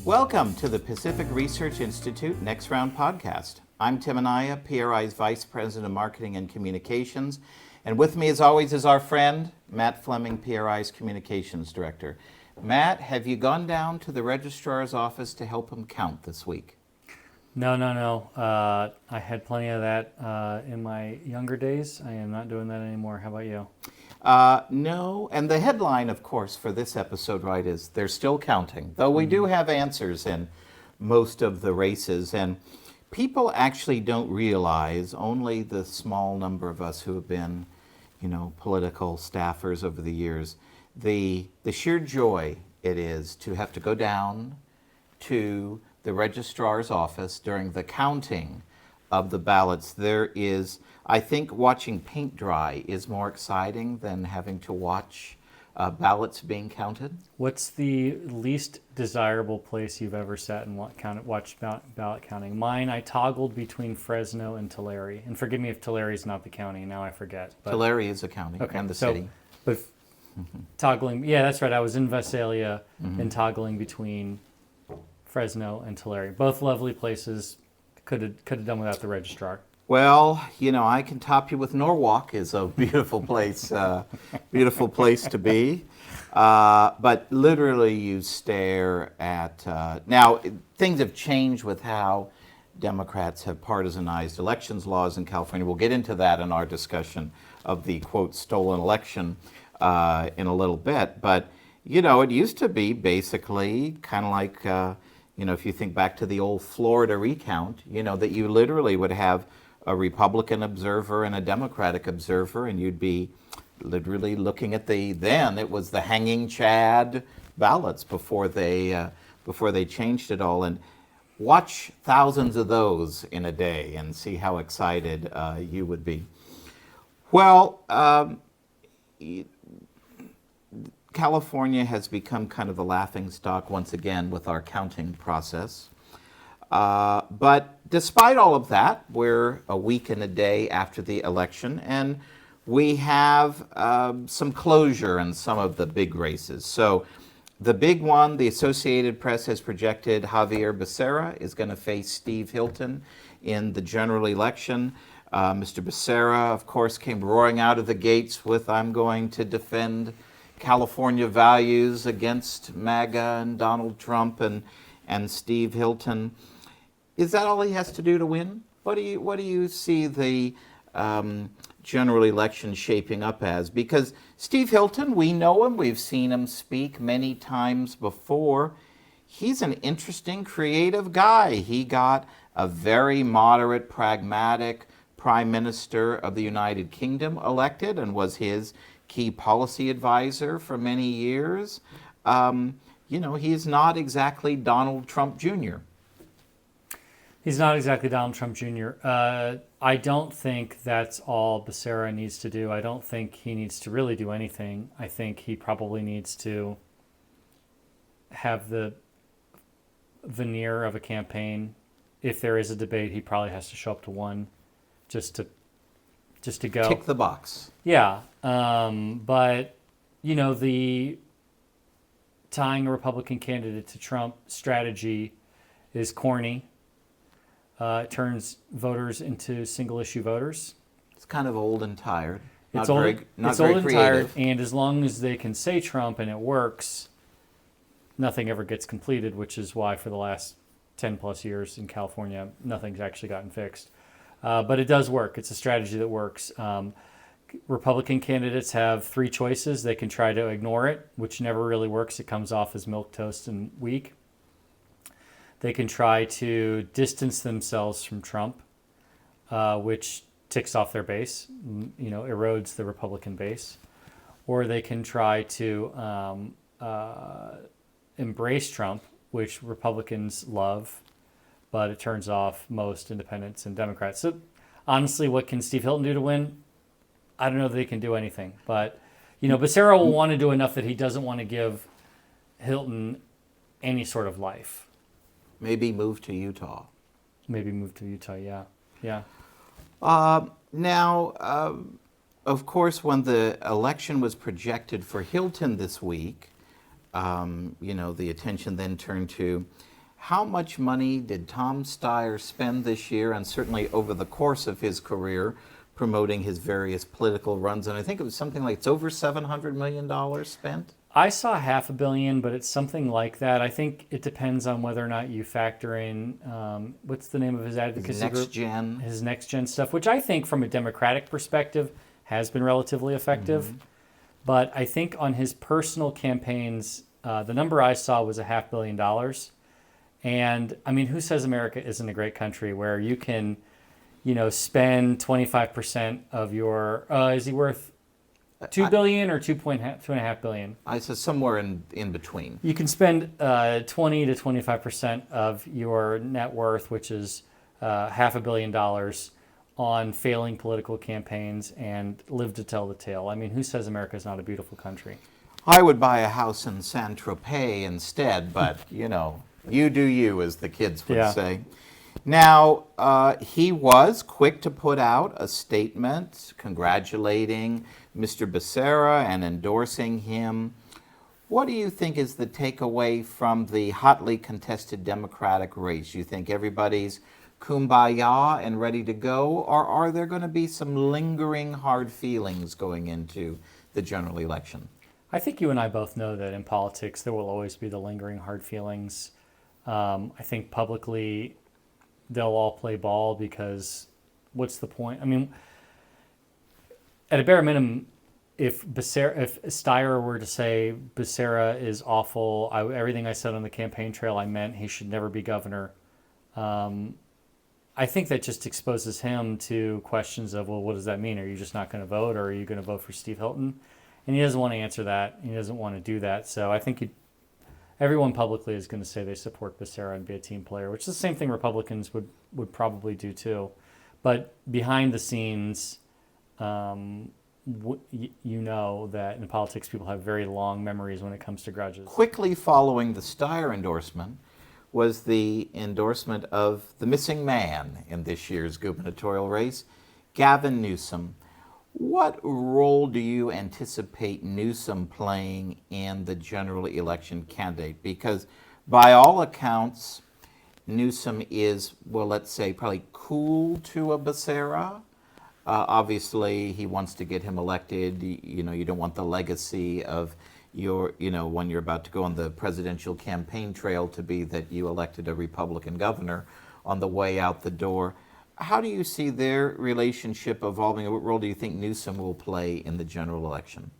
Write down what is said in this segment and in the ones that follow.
Welcome to the Pacific Research Institute Next Round podcast. I'm Tim Anaya, PRI's Vice President of Marketing and Communications. And with me, as always, is our friend, Matt Fleming, PRI's Communications Director. Matt, have you gone down to the registrar's office to help him count this week? No. I had plenty of that in my younger days. I am not doing that anymore. How about you? No, and the headline, of course, for this episode, right, is they're still counting, though we do have answers in most of the races, and people actually don't realize, only the small number of us who have been, political staffers over the years, the sheer joy it is to have to go down to the registrar's office during the counting of the ballots. There is, I think, watching paint dry is more exciting than having to watch ballots being counted. What's the least desirable place you've ever sat and watched ballot counting? Mine, I toggled between Fresno and Tulare. And forgive me if Tulare is not the county. Now I forget. But Tulare is a county, okay, and the city. But toggling, yeah, that's right. I was in Visalia and toggling between Fresno and Tulare. Both lovely places. Could have done without the registrar. Well, I can top you with Norwalk is a beautiful place, beautiful place to be. But literally you stare at, now things have changed with how Democrats have partisanized elections laws in California. We'll get into that in our discussion of the, quote, stolen election in a little bit. But, it used to be basically kind of like, if you think back to the old Florida recount, that you literally would have a Republican observer and a Democratic observer, and you'd be literally looking at then it was the hanging Chad ballots before they changed it all. And watch thousands of those in a day and see how excited you would be. Well, California has become kind of the laughingstock once again with our counting process. But despite all of that, we're a week and a day after the election, and we have some closure in some of the big races. So the big one, the Associated Press has projected Javier Becerra is going to face Steve Hilton in the general election. Mr. Becerra, of course, came roaring out of the gates with, "I'm going to defend California values against MAGA and Donald Trump and Steve Hilton." Is that all he has to do to win? What do you see the general election shaping up as? Because Steve Hilton, we know him, we've seen him speak many times before. He's an interesting, creative guy. He got a very moderate, pragmatic Prime Minister of the United Kingdom elected and was his key policy advisor for many years. He's not exactly Donald Trump Jr. He's not exactly Donald Trump Jr. I don't think that's all Becerra needs to do. I don't think he needs to really do anything. I think he probably needs to have the veneer of a campaign. If there is a debate, he probably has to show up to one just to go. Tick the box. Yeah. But, the tying a Republican candidate to Trump strategy is corny. It turns voters into single-issue voters. It's kind of old and tired. It's old and tired, and as long as they can say Trump and it works, nothing ever gets completed, which is why for the last 10-plus years in California, nothing's actually gotten fixed. But it does work. It's a strategy that works. Republican candidates have three choices. They can try to ignore it, which never really works. It comes off as milquetoast and weak. They can try to distance themselves from Trump, which ticks off their base, erodes the Republican base. Or they can try to embrace Trump, which Republicans love, but it turns off most independents and Democrats. So honestly, what can Steve Hilton do to win? I don't know that he can do anything. But, Becerra will want to do enough that he doesn't want to give Hilton any sort of life. Maybe move to Utah. Yeah. Now, of course, when the election was projected for Hilton this week, the attention then turned to How much money did Tom Steyer spend this year, and certainly over the course of his career, promoting his various political runs? And I think it was something like it's over $700 million spent. I saw $500 million, but it's something like that. I think it depends on whether or not you factor in what's the name of his advocacy group? His next gen stuff, which I think from a Democratic perspective has been relatively effective. But I think on his personal campaigns, the number I saw was $500 million. And I mean, who says America isn't a great country where you can, spend 25% of your, is he worth $2 billion or $2.5 billion? I said somewhere in between. You can spend 20 to 25% of your net worth, which is $500 million, on failing political campaigns and live to tell the tale. I mean, who says America is not a beautiful country? I would buy a house in Saint-Tropez instead, but you do you, as the kids would say. Now, he was quick to put out a statement congratulating Mr. Becerra and endorsing him. What do you think is the takeaway from the hotly contested Democratic race? You think everybody's kumbaya and ready to go, or are there going to be some lingering hard feelings going into the general election? I think you and I both know that in politics there will always be the lingering hard feelings. I think publicly they'll all play ball because what's the point? I mean, at a bare minimum, if Steyer were to say Becerra is awful, everything I said on the campaign trail I meant, he should never be governor. I think that just exposes him to questions of, well, what does that mean? Are you just not going to vote, or are you going to vote for Steve Hilton? And he doesn't want to answer that. He doesn't want to do that. So I think everyone publicly is going to say they support Becerra and be a team player, which is the same thing Republicans would probably do too. But behind the scenes, you know that in politics people have very long memories when it comes to grudges. Quickly following the Steyer endorsement was the endorsement of the missing man in this year's gubernatorial race, Gavin Newsom. What role do you anticipate Newsom playing in the general election candidate? Because by all accounts, Newsom is, well, let's say, probably cool to a Becerra. Obviously, he wants to get him elected. You don't want the legacy of when you're about to go on the presidential campaign trail to be that you elected a Republican governor on the way out the door. How do you see their relationship evolving? What role do you think Newsom will play in the general election?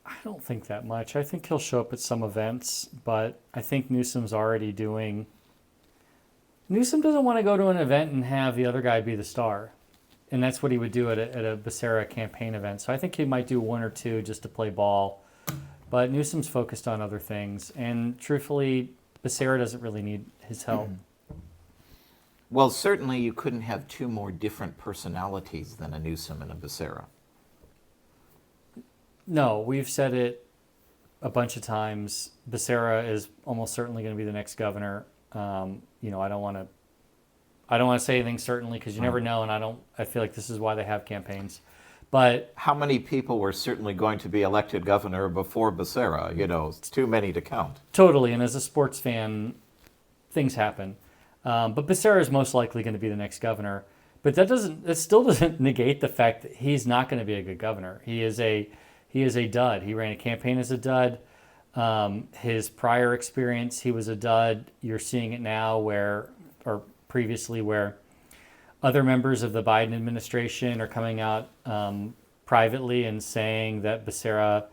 I don't think that much. I think he'll show up at some events, but I think Newsom doesn't want to go to an event and have the other guy be the star. And that's what he would do at a Becerra campaign event. So I think he might do one or two just to play ball. But Newsom's focused on other things. And truthfully, Becerra doesn't really need his help. Well, certainly you couldn't have two more different personalities than a Newsom and a Becerra. No, we've said it a bunch of times. Becerra is almost certainly going to be the next governor. I don't want to say anything certainly because you never know, and I feel like this is why they have campaigns. But how many people were certainly going to be elected governor before Becerra? It's too many to count. Totally, and as a sports fan, things happen. But Becerra is most likely going to be the next governor. But that still doesn't negate the fact that he's not going to be a good governor. He is a dud. He ran a campaign as a dud. His prior experience, he was a dud. You're seeing it now where previously where other members of the Biden administration are coming out privately and saying that Becerra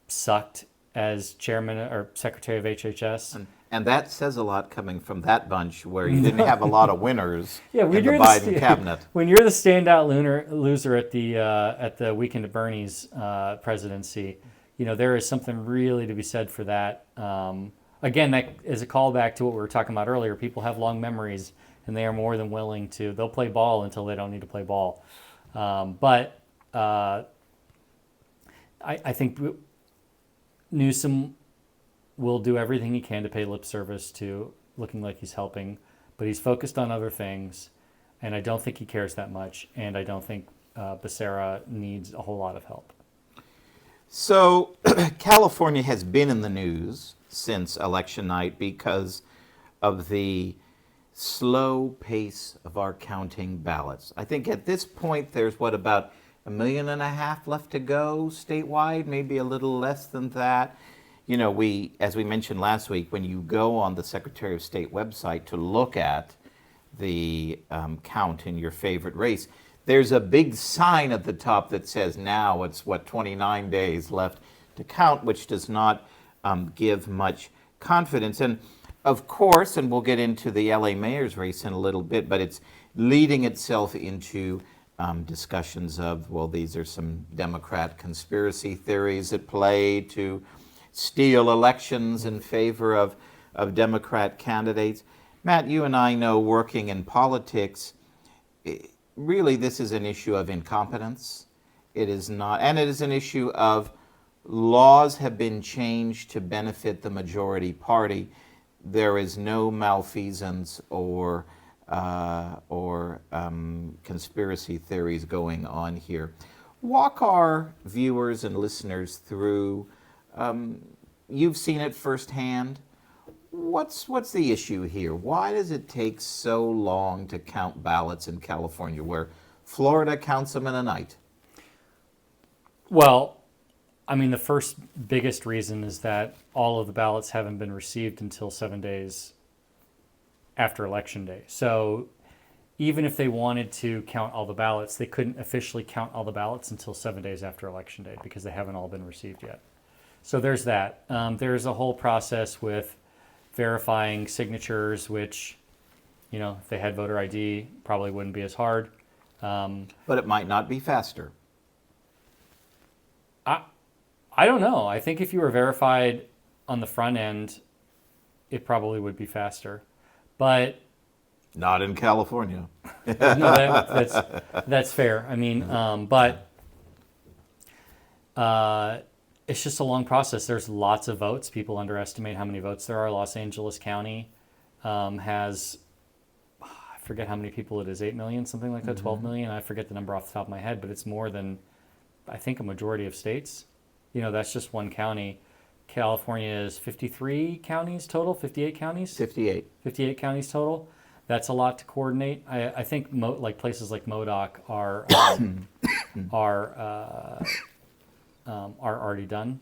sucked as chairman or secretary of HHS. And that says a lot coming from that bunch where you didn't have a lot of winners in the Biden cabinet. When you're the standout loser at the Weekend at Bernie's presidency, there is something really to be said for that. Again, that is a callback to what we were talking about earlier. People have long memories, and they are more than willing to. They'll play ball until they don't need to play ball. But I think Newsom will do everything he can to pay lip service to looking like he's helping, but he's focused on other things, and I don't think he cares that much, and I don't think Becerra needs a whole lot of help. So California has been in the news since election night because of the slow pace of our counting ballots. I think at this point there's about 1.5 million left to go statewide, maybe a little less than that. You know, as we mentioned last week, when you go on the Secretary of State website to look at the count in your favorite race, there's a big sign at the top that says now it's 29 days left to count, which does not give much confidence. And of course, and we'll get into the LA mayor's race in a little bit, but it's leading itself into discussions of, well, these are some Democrat conspiracy theories at play to steal elections in favor of Democrat candidates. Matt, you and I know, working in politics, really this is an issue of incompetence. It is not, and it is an issue of laws have been changed to benefit the majority party. There is no malfeasance or conspiracy theories going on here. Walk our viewers and listeners through, you've seen it firsthand. What's the issue here? Why does it take so long to count ballots in California, where Florida counts them in a night? Well, I mean, the first biggest reason is that all of the ballots haven't been received until 7 days after Election Day. So even if they wanted to count all the ballots, they couldn't officially count all the ballots until 7 days after Election Day because they haven't all been received yet. So there's that. There's a whole process with verifying signatures, which, you know, if they had voter ID, probably wouldn't be as hard. But it might not be faster. I don't know. I think if you were verified on the front end, it probably would be faster. But not in California. No, that's fair. I mean, but it's just a long process. There's lots of votes. People underestimate how many votes there are. Los Angeles County has, I forget how many people it is, 8 million, something like that, 12 million. I forget the number off the top of my head, but it's more than, I think, a majority of states. You know, that's just one county. California is 53 counties total, 58 counties? 58. 58 counties total. That's a lot to coordinate. I think like places like Modoc are already done.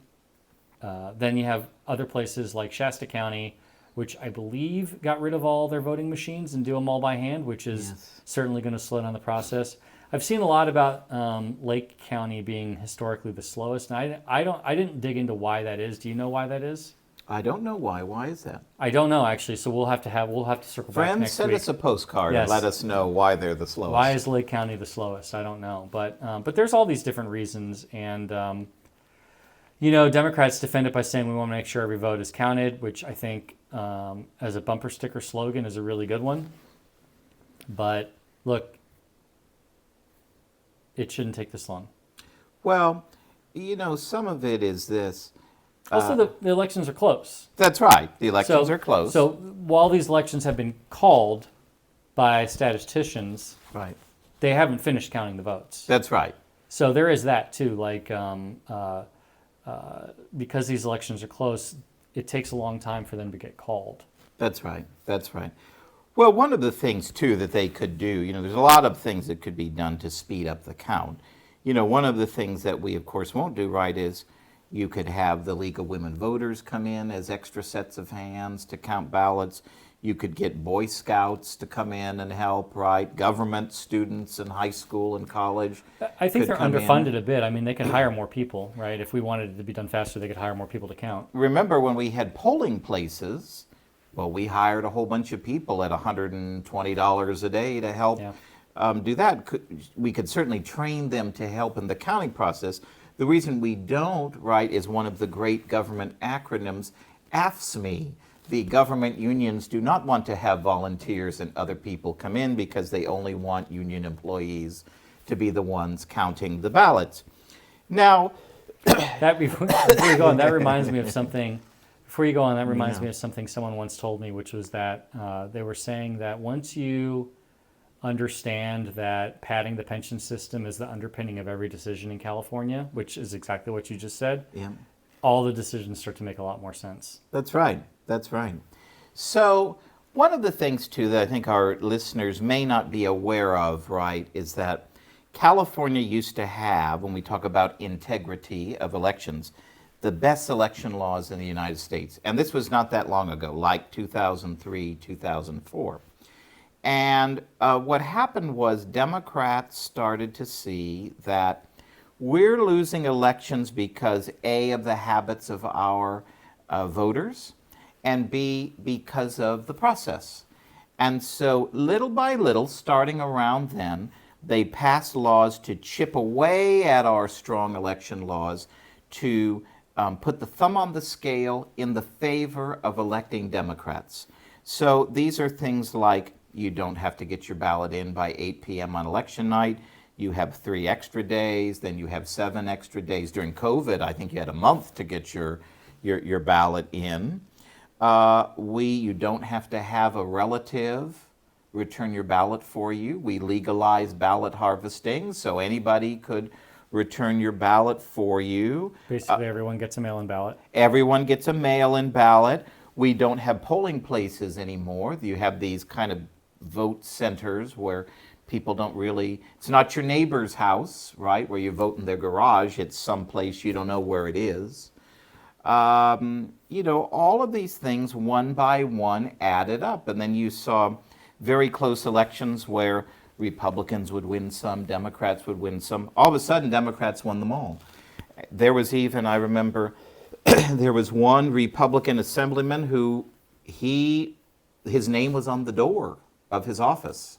Then you have other places like Shasta County, which I believe got rid of all their voting machines and do them all by hand, which is certainly going to slow down the process. I've seen a lot about Lake County being historically the slowest, and I didn't dig into why that is. Do you know why that is? I don't know why. Why is that? I don't know, actually. So we'll have to circle back Friends, next send week. us a postcard Yes. and let us know why they're the slowest. Why is Lake County the slowest? I don't know, but there's all these different reasons, and you know, Democrats defend it by saying we want to make sure every vote is counted, which I think as a bumper sticker slogan is a really good one. But look, it shouldn't take this long. Well, you know, some of it is this. Also, the elections are close. That's right. The elections are close. So while these elections have been called by statisticians, right, they haven't finished counting the votes. That's right. So there is that too. Like because these elections are close, it takes a long time for them to get called. That's right. That's right. Well, one of the things too that they could do, you know, there's a lot of things that could be done to speed up the count. You know, one of the things that we of course won't do, right, is you could have the League of Women Voters come in as extra sets of hands to count ballots. You could get Boy Scouts to come in and help, right? Government students in high school and college. I think they're underfunded a bit. I mean, they could hire more people, right? If we wanted it to be done faster, they could hire more people to count. Remember when we had polling places, well, we hired a whole bunch of people at $120 a day to help do that. We could certainly train them to help in the counting process. The reason we don't, right, is one of the great government acronyms, AFSCME. The government unions do not want to have volunteers and other people come in because they only want union employees to be the ones counting the ballots. Now, before you go on, that reminds me of something. Before you go on, that reminds me of something someone once told me, which was that they were saying that once you understand that padding the pension system is the underpinning of every decision in California, which is exactly what you just said, all the decisions start to make a lot more sense. That's right. That's right. So One of the things, too, that I think our listeners may not be aware of, right, is that California used to have, when we talk about integrity of elections, the best election laws in the United States. And this was not that long ago, like 2003, 2004. And what happened was Democrats started to see that we're losing elections because A, of the habits of our voters, and B, because of the process. And so little by little, starting around then, they passed laws to chip away at our strong election laws to put the thumb on the scale in the favor of electing Democrats. So these are things like you don't have to get your ballot in by 8 p.m. on election night. You have 3 extra days, then you have 7 extra days. During COVID, I think you had a month to get your ballot in. You don't have to have a relative return your ballot for you. We legalized ballot harvesting, so anybody could return your ballot for you. Basically, everyone gets a mail-in ballot. Everyone gets a mail-in ballot. We don't have polling places anymore. You have these kind of vote centers where people don't really, it's not your neighbor's house, right, where you vote in their garage. It's someplace you don't know where it is. All of these things, one by one, added up. And then you saw very close elections where Republicans would win some, Democrats would win some. All of a sudden, Democrats won them all. There was even, I remember, there was one Republican assemblyman who his name was on the door of his office.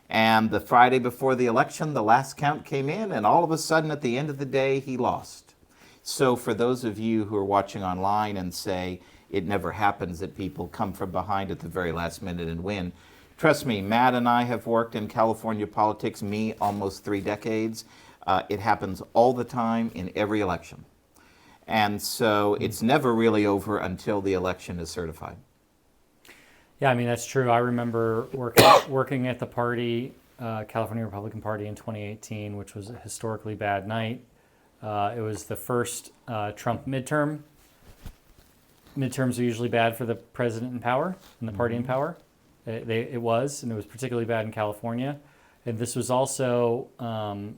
And the Friday before the election, the last count came in, and all of a sudden, at the end of the day, he lost. So for those of you who are watching online and say it never happens that people come from behind at the very last minute and win, trust me, Matt and I have worked in California politics, me almost 3 decades. It happens all the time in every election. And so it's never really over until the election is certified. Yeah, I mean, that's true. I remember working at the party, California Republican Party in 2018, which was a historically bad night. It was the first Trump midterm. Midterms are usually bad for the president in power and the party in power. It was particularly bad in California. And this was also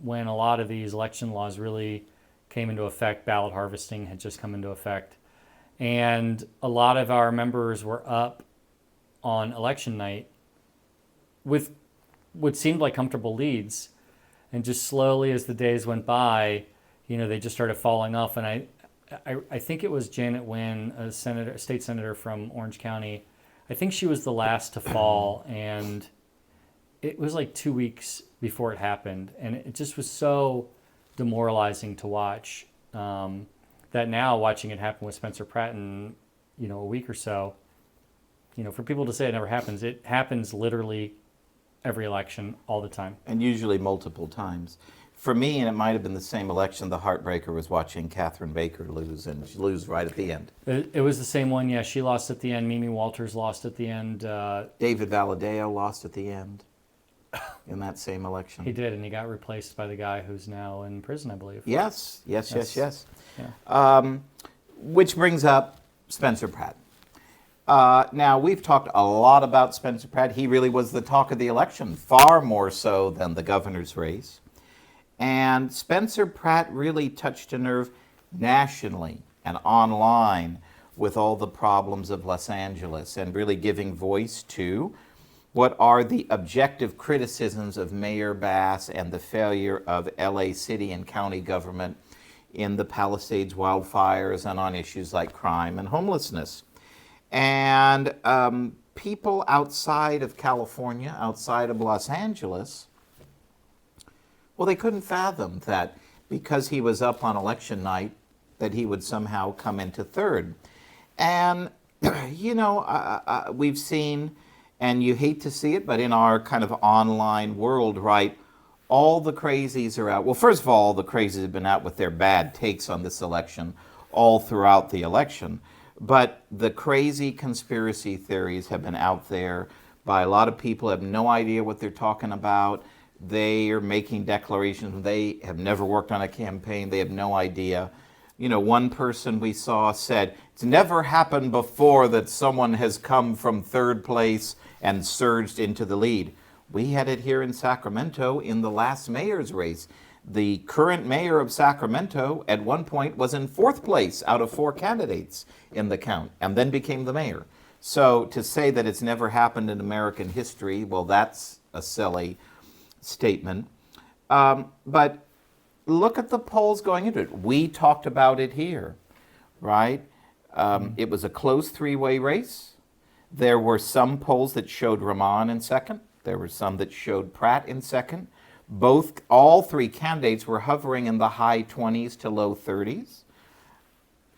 when a lot of these election laws really came into effect. Ballot harvesting had just come into effect. And a lot of our members were up on election night with what seemed like comfortable leads. And just slowly as the days went by, they just started falling off. And I think it was Janet Wynn, a state senator from Orange County. I think she was the last to fall, and it was like 2 weeks before it happened. And it just was so demoralizing to watch that now watching it happen with Spencer Pratt in, a week or so, for people to say it never happens, it happens literally every election all the time. And usually multiple times. For me, and it might have been the same election, the heartbreaker was watching Catherine Baker lose, and she lose right at the end. It was the same one, yeah. She lost at the end. Mimi Walters lost at the end. David Valadao lost at the end in that same election. He did, and he got replaced by the guy who's now in prison, I believe. Yes. Yeah. Which brings up Spencer Pratt. Now, we've talked a lot about Spencer Pratt. He really was the talk of the election, far more so than the governor's race. And Spencer Pratt really touched a nerve nationally and online with all the problems of Los Angeles and really giving voice to what are the objective criticisms of Mayor Bass and the failure of LA city and county government in the Palisades wildfires and on issues like crime and homelessness. And people outside of California, outside of Los Angeles, well, they couldn't fathom that because he was up on election night that he would somehow come into third. And, we've seen, and you hate to see it, but in our kind of online world, right, all the crazies are out. Well, first of all the crazies have been out with their bad takes on this election all throughout the election. But the crazy conspiracy theories have been out there by a lot of people who have no idea what they're talking about. They are making declarations. They have never worked on a campaign. They have no idea one person we saw said, it's never happened before that someone has come from third place and surged into the lead. We had it here in Sacramento in the last mayor's race. The current mayor of Sacramento at one point was in fourth place out of 4 candidates in the count and then became the mayor. So to say that it's never happened in American history, well, that's a silly statement. But look at the polls going into it. We talked about it here, right? It was a close 3-way race. There were some polls that showed Rahman in second. There were some that showed Pratt in second. All 3 candidates were hovering in the high 20s to low 30s.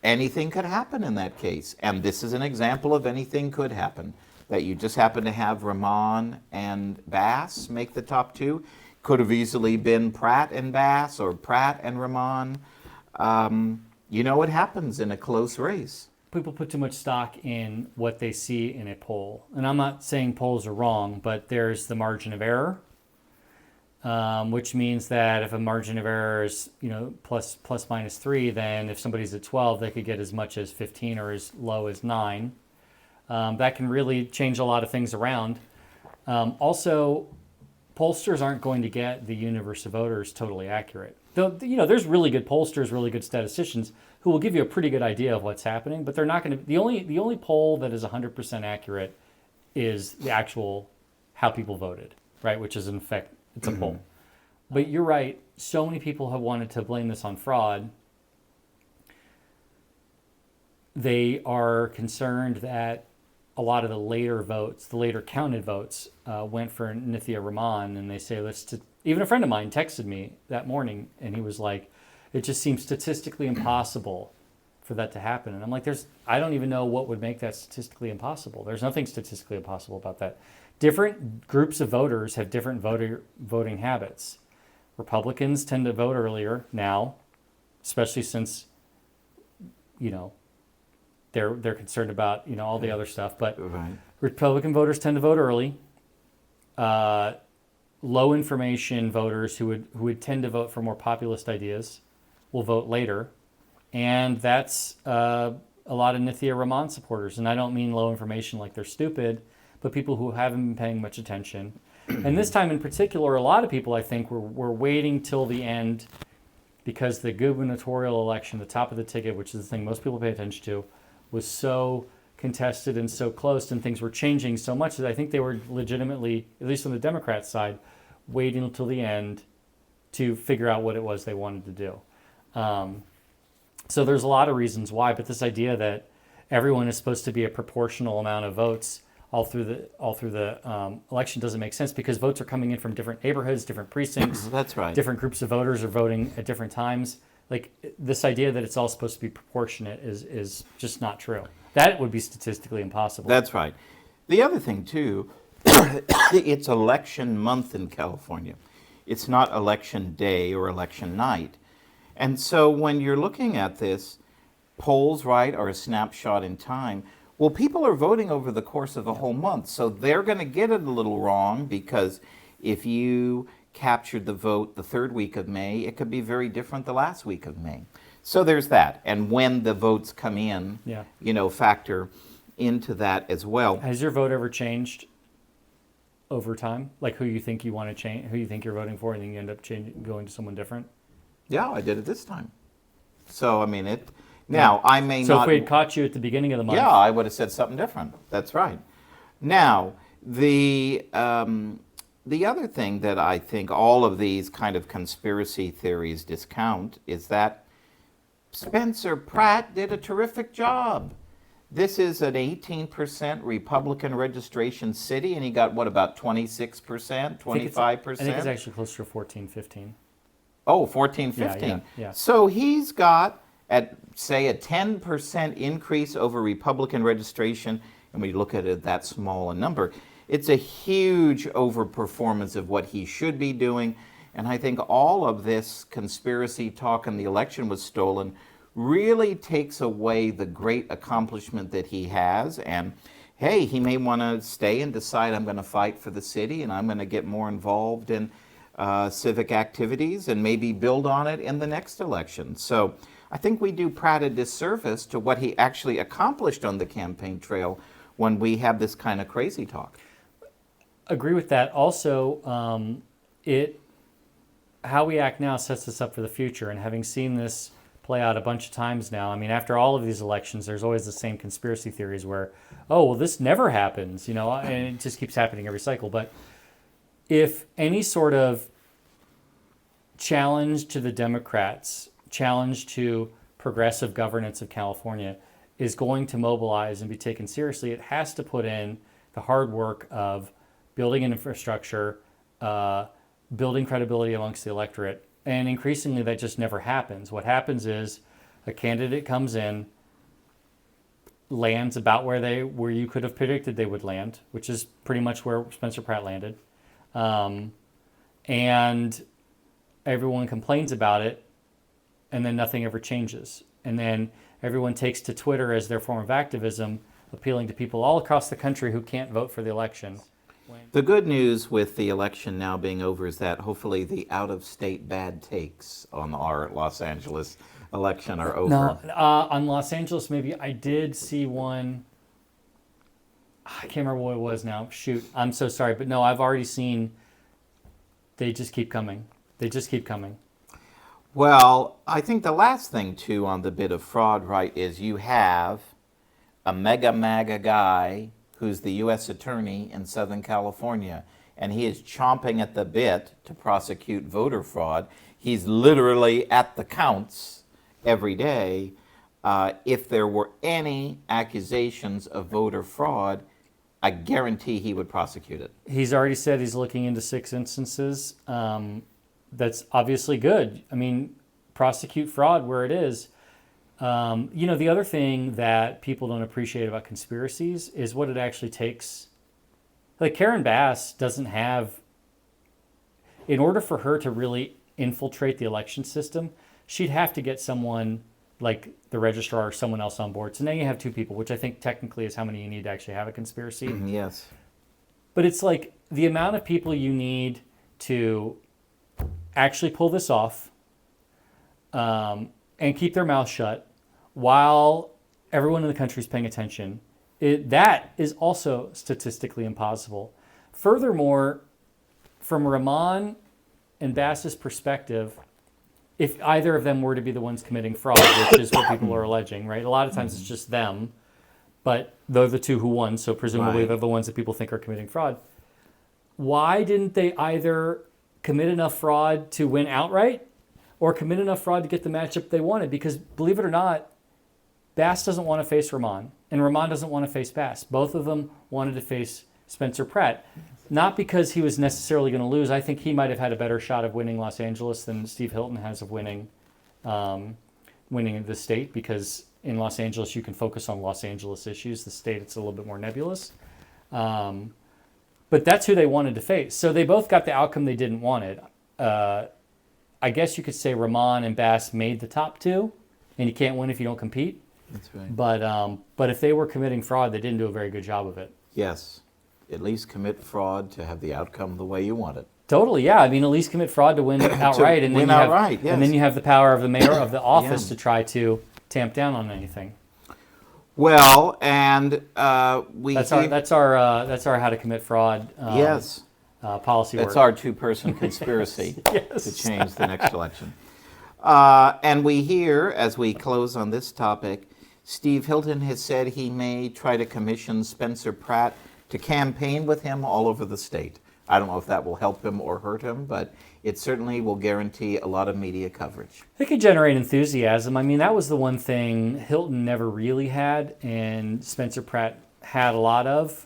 Anything could happen in that case. And this is an example of anything could happen. That you just happen to have Rahman and Bass make the top 2. Could have easily been Pratt and Bass or Pratt and Rahman. What happens in a close race. People put too much stock in what they see in a poll. And I'm not saying polls are wrong, but there's the margin of error, which means that if a margin of error is, plus minus 3, then if somebody's at 12, they could get as much as 15 or as low as 9. That can really change a lot of things around. Also, pollsters aren't going to get the universe of voters totally accurate. There's really good pollsters, really good statisticians who will give you a pretty good idea of what's happening, but they're not going to. The only poll that is 100% accurate is the actual how people voted, right? Which is in effect it's a poll. But you're right. So many people have wanted to blame this on fraud. They are concerned that a lot of the later votes, the later counted votes, went for Nithya Rahman, and they say, even a friend of mine texted me that morning, and he was like, it just seems statistically impossible for that to happen. And I'm like, I don't even know what would make that statistically impossible. There's nothing statistically impossible about that. Different groups of voters have different voting habits. Republicans tend to vote earlier now, especially since, they're concerned about, all the other stuff. But Right. Republican voters tend to vote early. Low information voters who would tend to vote for more populist ideas will vote later. And that's a lot of Nithya Rahman supporters. And I don't mean low information like they're stupid, but people who haven't been paying much attention. And this time in particular, a lot of people, I think, were waiting till the end because the gubernatorial election, the top of the ticket, which is the thing most people pay attention to, was so contested and so close, and things were changing so much that I think they were legitimately, at least on the Democrat side, waiting until the end to figure out what it was they wanted to do. So there's a lot of reasons why, but this idea that everyone is supposed to be a proportional amount of votes all through the election doesn't make sense, because votes are coming in from different neighborhoods, different precincts. That's right. Different groups of voters are voting at different times. Like, this idea that it's all supposed to be proportionate is just not true. That would be statistically impossible. That's right. The other thing, too, it's election month in California. It's not election day or election night. And so when you're looking at this, polls, right, are a snapshot in time. Well, people are voting over the course of a whole month, so they're going to get it a little wrong, because if you captured the vote the third week of May, it could be very different the last week of May. So there's that. And when the votes come in, factor into that as well. Has your vote ever changed over time? Like who you think you want to change, who you think you're voting for, and then you end up going to someone different? Yeah, I did it this time. So, I mean, now, I may not... So if we had caught you at the beginning of the month... Yeah, I would have said something different. That's right. Now, the other thing that I think all of these kind of conspiracy theories discount is that Spencer Pratt did a terrific job. This is an 18% Republican registration city, and he got, what, about 26%, 25%? I think it's actually closer to 14, 15. Oh, 14, 15. Yeah. So he's got, at say, a 10% increase over Republican registration, and we look at it that small a number. It's a huge overperformance of what he should be doing. And I think all of this conspiracy talk and the election was stolen really takes away the great accomplishment that he has. And hey, he may want to stay and decide, I'm going to fight for the city and I'm going to get more involved in civic activities and maybe build on it in the next election. So I think we do Pratt a disservice to what he actually accomplished on the campaign trail when we have this kind of crazy talk. Agree with that. Also, how we act now sets us up for the future. And having seen this play out a bunch of times now, I mean, after all of these elections, there's always the same conspiracy theories where, oh, well, this never happens, and it just keeps happening every cycle. But if any sort of challenge to the Democrats, challenge to progressive governance of California is going to mobilize and be taken seriously, it has to put in the hard work of building an infrastructure, building credibility amongst the electorate. And increasingly, that just never happens. What happens is a candidate comes in, lands about where you could have predicted they would land, which is pretty much where Spencer Pratt landed. And everyone complains about it, and then nothing ever changes. And then everyone takes to Twitter as their form of activism, appealing to people all across the country who can't vote for the election. The good news with the election now being over is that hopefully the out-of-state bad takes on our Los Angeles election are over. No, on Los Angeles, maybe I did see one. I can't remember what it was now. Shoot, I'm so sorry. But no, I've already seen they just keep coming. They just keep coming. Well, I think the last thing, too, on the bit of fraud, right, is you have a MAGA guy who's the U.S. Attorney in Southern California, and he is chomping at the bit to prosecute voter fraud. He's literally at the counts every day. If there were any accusations of voter fraud, I guarantee he would prosecute it. He's already said he's looking into 6 instances. That's obviously good. I mean, prosecute fraud where it is. The other thing that people don't appreciate about conspiracies is what it actually takes. Like Karen Bass doesn't have, in order for her to really infiltrate the election system, she'd have to get someone like the registrar or someone else on board. So now you have 2 people, which I think technically is how many you need to actually have a conspiracy. Yes. But it's like the amount of people you need to actually pull this off and keep their mouth shut while everyone in the country is paying attention, that is also statistically impossible. Furthermore, from Rahman and Bass's perspective, if either of them were to be the ones committing fraud, which is what people are alleging, right? A lot of times it's just them, but they're the 2 who won, so presumably they're the ones that people think are committing fraud. Why didn't they either commit enough fraud to win outright or commit enough fraud to get the matchup they wanted? Because believe it or not, Bass doesn't want to face Rahman, and Rahman doesn't want to face Bass. Both of them wanted to face Spencer Pratt. Not because he was necessarily going to lose. I think he might have had a better shot of winning Los Angeles than Steve Hilton has of winning the state, because in Los Angeles you can focus on Los Angeles issues. The state, it's a little bit more nebulous. But that's who they wanted to face. So they both got the outcome they didn't want it. I guess you could say Rahman and Bass made the top 2, and you can't win if you don't compete. That's right. But if they were committing fraud, they didn't do a very good job of it. Yes. At least commit fraud to have the outcome the way you want it. Totally, yeah. I mean, at least commit fraud to win outright, and then yes. And then you have the power of the mayor of the office to try to tamp down on anything. Well, and that's our how to commit fraud. Policy. That's work. our 2-person conspiracy yes. to change the next election. And we hear, as we close on this topic, Steve Hilton has said he may try to commission Spencer Pratt to campaign with him all over the state. I don't know if that will help him or hurt him, but it certainly will guarantee a lot of media coverage. It could generate enthusiasm. I mean, that was the one thing Hilton never really had, and Spencer Pratt had a lot of.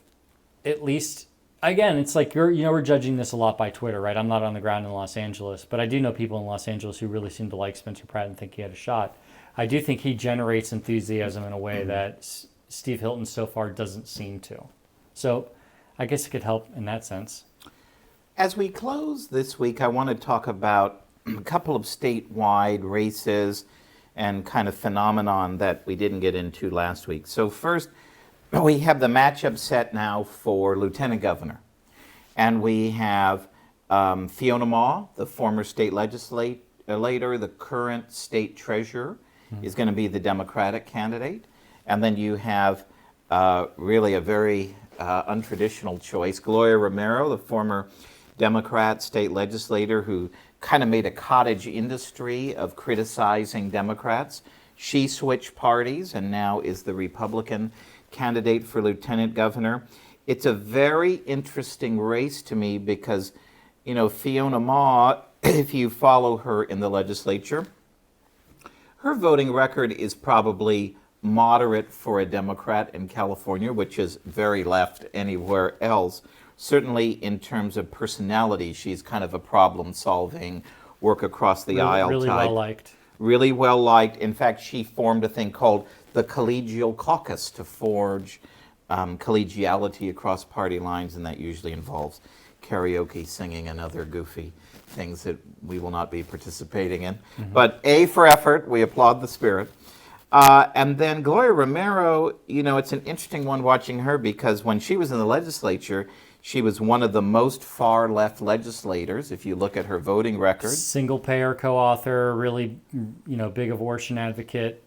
At least, again, it's like we're judging this a lot by Twitter, right? I'm not on the ground in Los Angeles, but I do know people in Los Angeles who really seem to like Spencer Pratt and think he had a shot. I do think he generates enthusiasm in a way that Steve Hilton so far doesn't seem to. So I guess it could help in that sense. As we close this week, I want to talk about a couple of statewide races and kind of phenomenon that we didn't get into last week. So first, we have the matchup set now for lieutenant governor. And we have Fiona Ma, the former state legislator, the current state treasurer, is going to be the Democratic candidate. And then you have really a very untraditional choice. Gloria Romero, the former Democrat state legislator who kind of made a cottage industry of criticizing Democrats. She switched parties and now is the Republican candidate for lieutenant governor. It's a very interesting race to me because, you know, Fiona Ma, if you follow her in the legislature, her voting record is probably moderate for a Democrat in California, which is very left anywhere else. Certainly in terms of personality, she's kind of a problem-solving, work across the aisle really type. well liked. Really well liked. In fact, she formed a thing called the Collegial Caucus to forge collegiality across party lines, and that usually involves karaoke, singing, and other goofy things that we will not be participating in. But A for effort, we applaud the spirit. And then Gloria Romero, you know, it's an interesting one watching her because when she was in the legislature, she was one of the most far-left legislators, if you look at her voting record. Single-payer co-author, really, you know, big abortion advocate,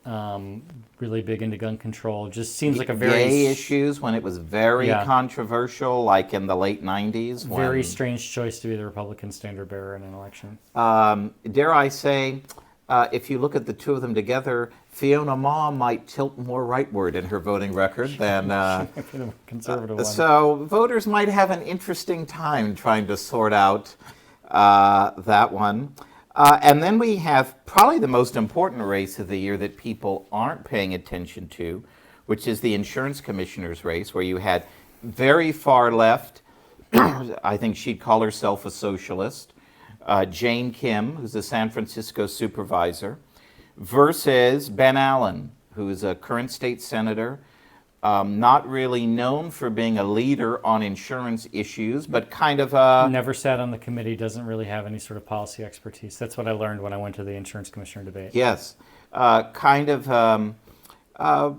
really big into gun control. Just seems like a very... Gay issues when it was very controversial, like in the late 90s. Very strange choice to be the Republican standard bearer in an election. Dare I say, if you look at the two of them together, Fiona Ma might tilt more rightward in her voting record than conservative one. So voters might have an interesting time trying to sort out that one. And then we have probably the most important race of the year that people aren't paying attention to, which is the insurance commissioner's race, where you had very far left, I think she'd call herself a socialist, Jane Kim, who's a San Francisco supervisor, versus Ben Allen, who is a current state senator, not really known for being a leader on insurance issues, but kind of a... Never sat on the committee, doesn't really have any sort of policy expertise. That's what I learned when I went to the insurance commissioner debate. Yes, kind of a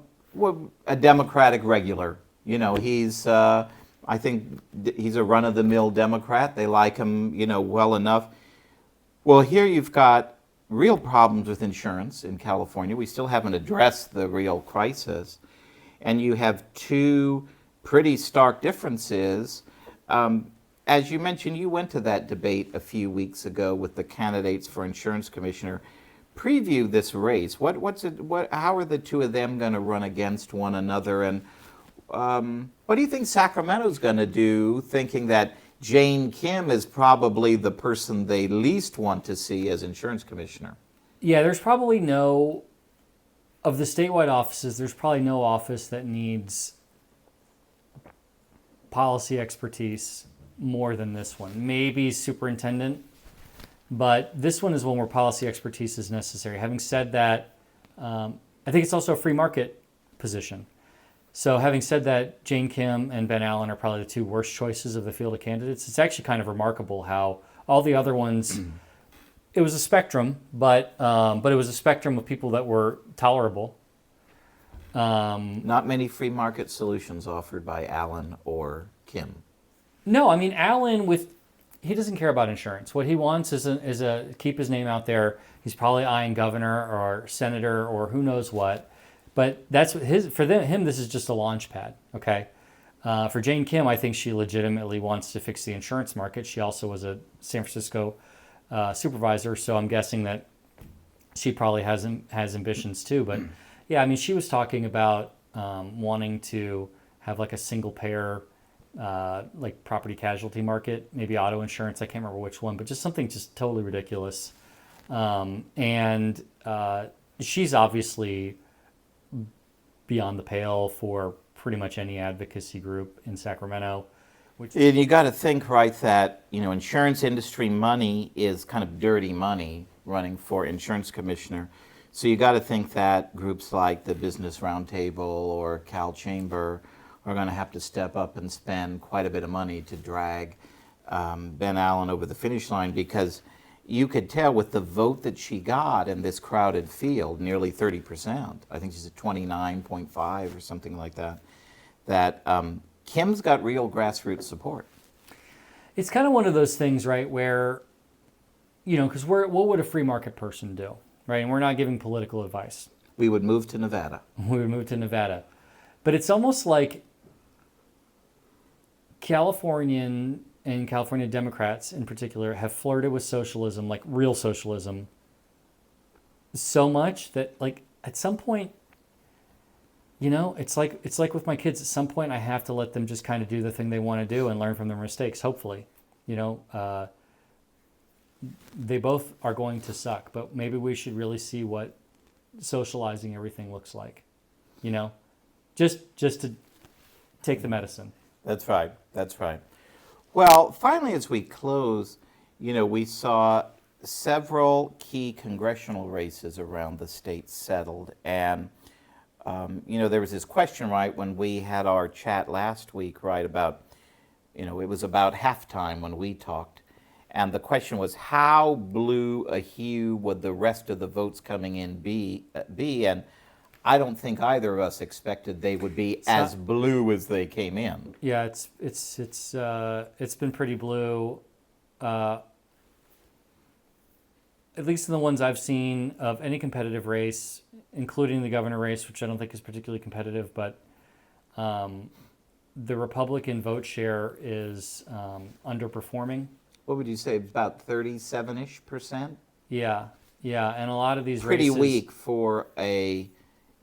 Democratic regular. You know, he's, I think he's a run-of-the-mill Democrat. They like him, you know, well enough. Well, here you've got real problems with insurance in California. We still haven't addressed the real crisis. And you have two pretty stark differences. As you mentioned, you went to that debate a few weeks ago with the candidates for insurance commissioner. Preview this race. How are the two of them going to run against one another? And what do you think Sacramento's going to do, thinking that Jane Kim is probably the person they least want to see as insurance commissioner? Yeah, there's probably no, of the statewide offices, there's probably no office that needs policy expertise more than this one. Maybe superintendent, but this one is one where policy expertise is necessary. Having said that, I think it's also a free market position. So having said that, Jane Kim and Ben Allen are probably the two worst choices of the field of candidates. It's actually kind of remarkable how all the other ones, it was a spectrum, but it was a spectrum of people that were tolerable. Not many free market solutions offered by Allen or Kim. No, I mean, Allen, he doesn't care about insurance. What he wants is a keep his name out there. He's probably eyeing governor or senator or who knows what. But that's him. This is just a launch pad. Okay. For Jane Kim, I think she legitimately wants to fix the insurance market. She also was a San Francisco supervisor, so I'm guessing that she probably has ambitions too. But yeah, I mean, she was talking about wanting to have like a single payer, like property casualty market, maybe auto insurance. I can't remember which one, but just something just totally ridiculous. And she's obviously beyond the pale for pretty much any advocacy group in Sacramento. And you got to think, right, that, you know, insurance industry money is kind of dirty money running for insurance commissioner. So you got to think that groups like the Business Roundtable or Cal Chamber are going to have to step up and spend quite a bit of money to drag Ben Allen over the finish line, because you could tell with the vote that she got in this crowded field, nearly 30%, I think she's at 29.5 or something like that, that Kim's got real grassroots support. It's kind of one of those things, right, where, you know, because what would a free market person do? right? And we're not giving political advice. We would move to Nevada. We would move to Nevada. But it's almost like California Democrats in particular have flirted with socialism, like real socialism, so much that like at some point, it's like with my kids. At some point, I have to let them just kind of do the thing they want to do and learn from their mistakes. Hopefully, they both are going to suck, but maybe we should really see what socializing everything looks like. Just to take the medicine. That's right. That's right. Well, finally, as we close, we saw several key congressional races around the state settled. And, there was this question, right, when we had our chat last week, right, about, it was about halftime when we talked. And the question was, how blue a hue would the rest of the votes coming in be? And I don't think either of us expected they would be as blue as they came in. Yeah, it's been pretty blue. At least in the ones I've seen of any competitive race, including the governor race, which I don't think is particularly competitive, but the Republican vote share is underperforming. What would you say, about 37-ish%? Yeah, and a lot of these pretty races... weak for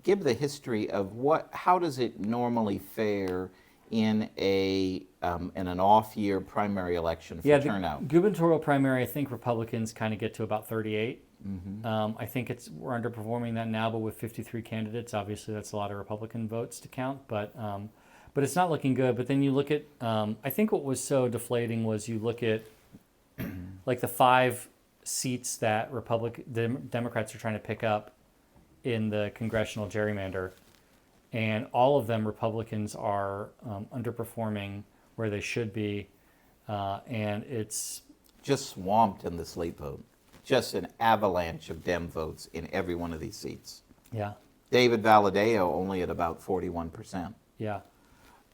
give the history of how does it normally fare in an off-year primary election for turnout? The gubernatorial primary, I think Republicans kind of get to about 38. Mm-hmm. I think we're underperforming that now, but with 53 candidates, obviously that's a lot of Republican votes to count. But it's not looking good. But then you look at, I think what was so deflating was you look at like the 5 seats that Democrats are trying to pick up in the congressional gerrymander, and all of them Republicans are underperforming where they should be, and it's just swamped in the slate vote. Just an avalanche of Dem votes in every one of these seats. Yeah. David Valadao only at about 41%. Yeah.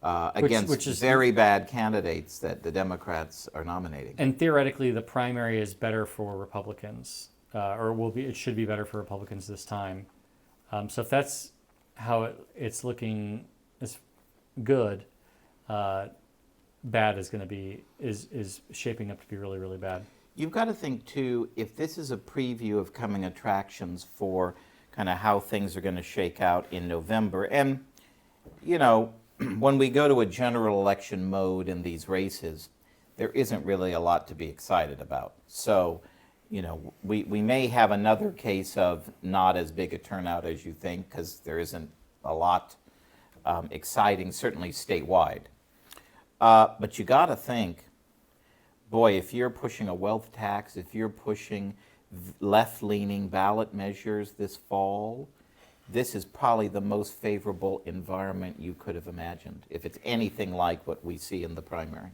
Against which is very bad candidates that the Democrats are nominating. And theoretically, the primary is better for Republicans, it should be better for Republicans this time. So if that's how it's looking, is good, bad is going to be is shaping up to be really, really bad. You've got to think too, if this is a preview of coming attractions for kind of how things are going to shake out in November, and when we go to a general election mode in these races, there isn't really a lot to be excited about. So, we may have another case of not as big a turnout as you think, because there isn't a lot exciting, certainly statewide. But you got to think, boy, if you're pushing a wealth tax, if you're pushing left-leaning ballot measures this fall, this is probably the most favorable environment you could have imagined, if it's anything like what we see in the primary.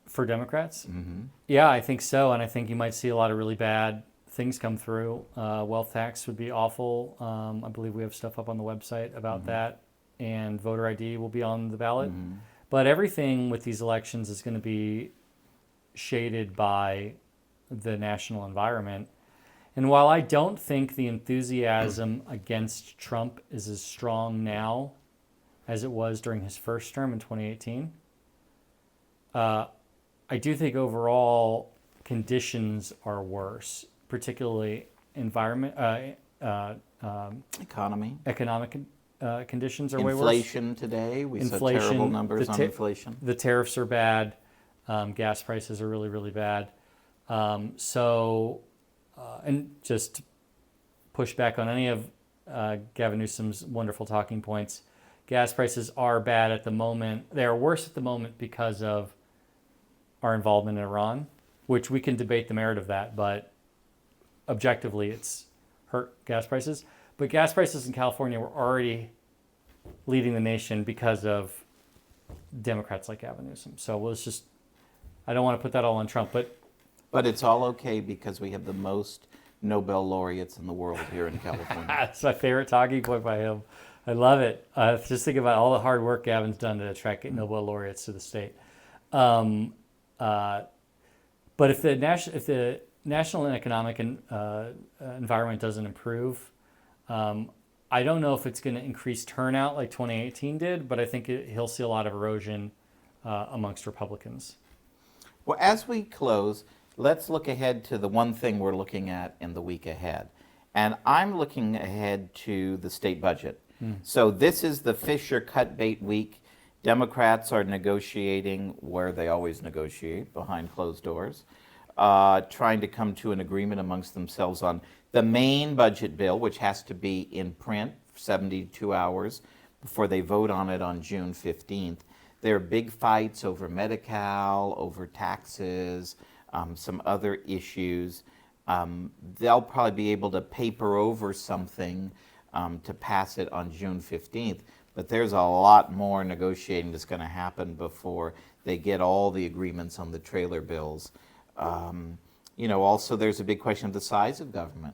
For Democrats? Mm-hmm. Yeah, I think so, and I think you might see a lot of really bad things come through. Wealth tax would be awful. I believe we have stuff up on the website about that, and voter ID will be on the ballot. Mm-hmm. But everything with these elections is going to be shaded by the national environment. And while I don't think the enthusiasm against Trump is as strong now as it was during his first term in 2018, I do think overall conditions are worse, particularly economic conditions are way worse. Inflation today, we saw terrible numbers on inflation. The tariffs are bad. Gas prices are really, really bad. And just push back on any of Gavin Newsom's wonderful talking points. Gas prices are bad at the moment. They are worse at the moment because of our involvement in Iran, which we can debate the merit of that, but objectively it's hurt gas prices. But gas prices in California were already leading the nation because of Democrats like Gavin Newsom. So I don't want to put that all on Trump, but it's all okay because we have the most Nobel laureates in the world here in California. That's my favorite talking point by him. I love it. Just think about all the hard work Gavin's done to attract Nobel laureates to the state. But if the national and economic environment doesn't improve, I don't know if it's going to increase turnout like 2018 did, but I think he'll see a lot of erosion amongst Republicans. Well, as we close, let's look ahead to the one thing we're looking at in the week ahead. And I'm looking ahead to the state budget. So this is the fish or cut bait week. Democrats are negotiating where they always negotiate, behind closed doors, trying to come to an agreement amongst themselves on the main budget bill, which has to be in print 72 hours before they vote on it on June 15th. There are big fights over Medi-Cal, over taxes, some other issues. They'll probably be able to paper over something to pass it on June 15th. But there's a lot more negotiating that's going to happen before they get all the agreements on the trailer bills. Also, there's a big question of the size of government.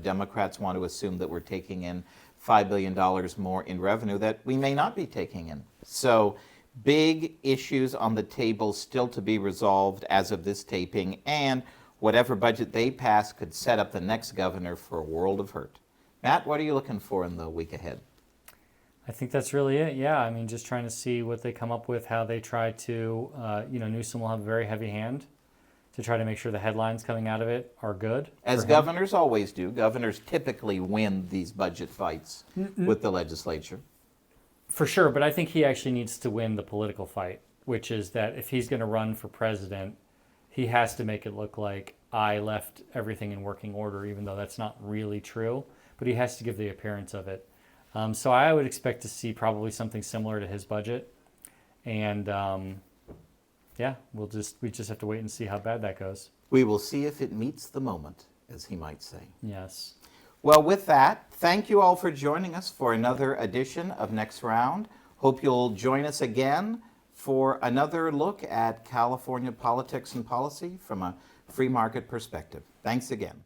Democrats want to assume that we're taking in $5 billion more in revenue that we may not be taking in. So big issues on the table still to be resolved as of this taping, and whatever budget they pass could set up the next governor for a world of hurt. Matt, what are you looking for in the week ahead? I think that's really it. Yeah, I mean, just trying to see what they come up with, how they try to, Newsom will have a very heavy hand to try to make sure the headlines coming out of it are good. As governors always do. Governors typically win these budget fights with the legislature. For sure, but I think he actually needs to win the political fight, which is that if he's going to run for president, he has to make it look like I left everything in working order, even though that's not really true. But he has to give the appearance of it. So I would expect to see probably something similar to his budget. And we just have to wait and see how bad that goes. We will see if it meets the moment, as he might say. Yes. Well, with that, thank you all for joining us for another edition of Next Round. Hope you'll join us again for another look at California politics and policy from a free market perspective. Thanks again.